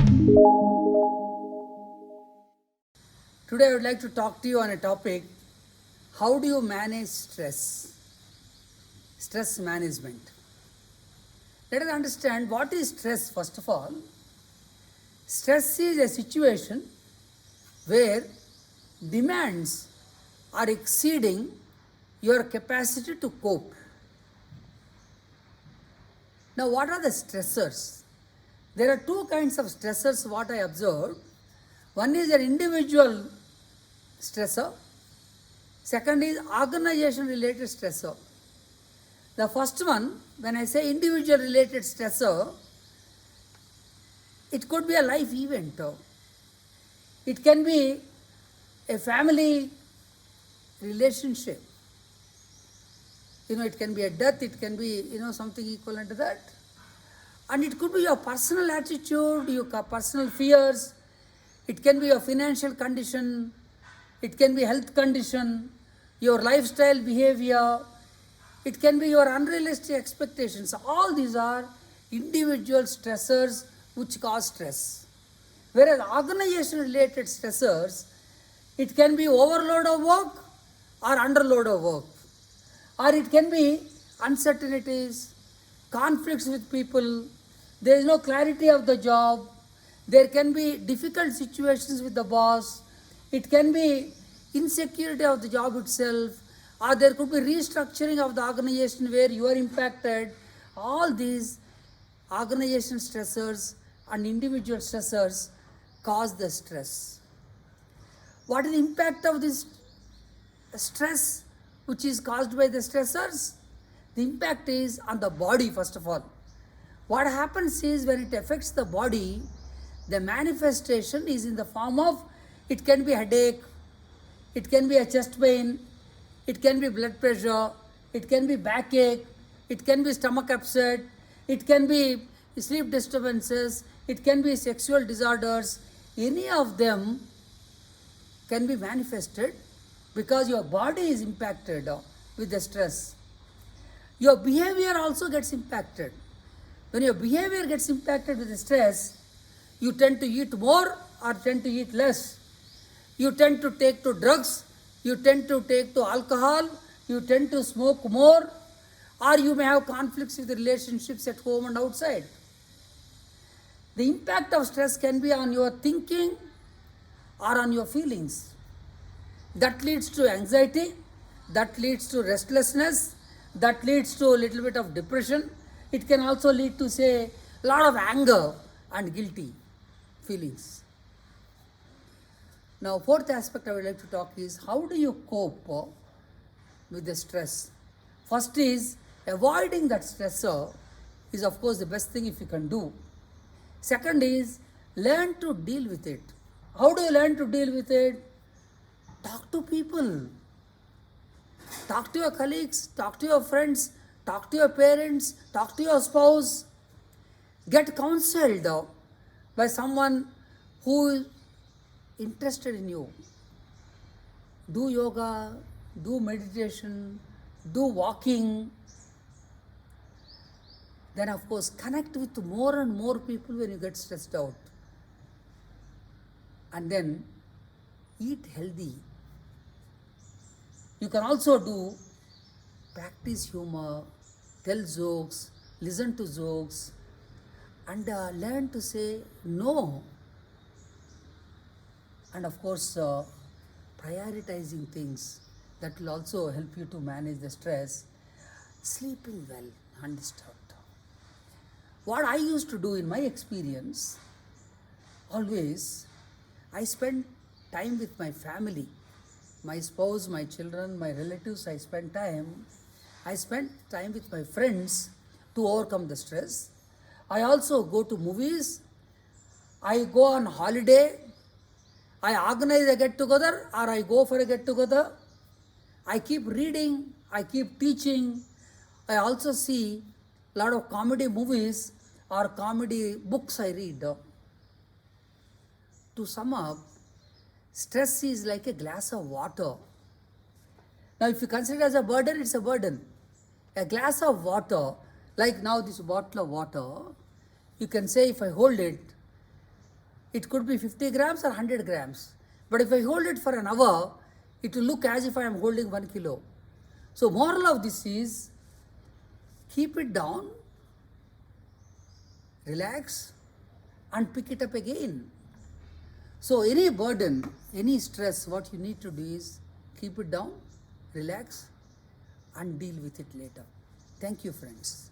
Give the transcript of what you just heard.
Today I would like to talk to you on a topic: how do you manage stress? Stress management. Let us understand what is stress first of all. Stress is a situation where demands are exceeding your capacity to cope. Now, what are the stressors? There are two kinds of stressors, what I observed. One is an individual stressor, second is organization related stressor. The first one, when I say individual related stressor, it could be a life event. It can be a family relationship. It can be a death, it can be, something equivalent to that. And it could be your personal attitude, your personal fears. It can be your financial condition. It can be health condition, your lifestyle behavior. It can be your unrealistic expectations. All these are individual stressors which cause stress. Whereas organization related stressors, it can be overload of work or underload of work. Or it can be uncertainties, conflicts with people, there is no clarity of the job, there can be difficult situations with the boss, it can be insecurity of the job itself, or there could be restructuring of the organization where you are impacted. All these organization stressors and individual stressors cause the stress. What is the impact of this stress which is caused by the stressors? The impact is on the body first of all. What happens is when it affects the body, the manifestation is in the form of, it can be headache, it can be a chest pain, it can be blood pressure, it can be backache, it can be stomach upset, it can be sleep disturbances, it can be sexual disorders. Any of them can be manifested because your body is impacted with the stress. Your behavior also gets impacted. When your behavior gets impacted with the stress, you tend to eat more or tend to eat less. You tend to take to drugs, you tend to take to alcohol, you tend to smoke more, or you may have conflicts with the relationships at home and outside. The impact of stress can be on your thinking or on your feelings. That leads to anxiety, that leads to restlessness, that leads to a little bit of depression. It can also lead to, say, a lot of anger and guilty feelings. Now, fourth aspect I would like to talk is how do you cope with the stress? First is avoiding that stressor is of course the best thing if you can do. Second is learn to deal with it. How do you learn to deal with it? Talk to people. Talk to your colleagues, talk to your friends, talk to your parents, talk to your spouse. Get counseled by someone who is interested in you. Do yoga, do meditation, do walking. Then of course connect with more and more people when you get stressed out. And then eat healthy. You can also do practice humor, tell jokes, listen to jokes, and learn to say no. And of course, prioritizing things that will also help you to manage the stress. Sleeping well, undisturbed. What I used to do in my experience, always, I spend time with my family, my spouse, my children, my relatives. I spend time with my friends to overcome the stress. I also go to movies. I go on holiday. I organize a get together or I go for a get together. I keep reading. I keep teaching. I also see a lot of comedy movies or comedy books I read. To sum up, stress is like a glass of water. Now, if you consider it as a burden, it's a burden. A glass of water, like now this bottle of water, you can say if I hold it, It could be 50 grams or 100 grams. But if I hold it for an hour, it will look as if I am holding 1 kilo. So moral of this is, keep it down, relax, and pick it up again. So any burden, any stress, what you need to do is keep it down, relax, and deal with it later. Thank you, friends.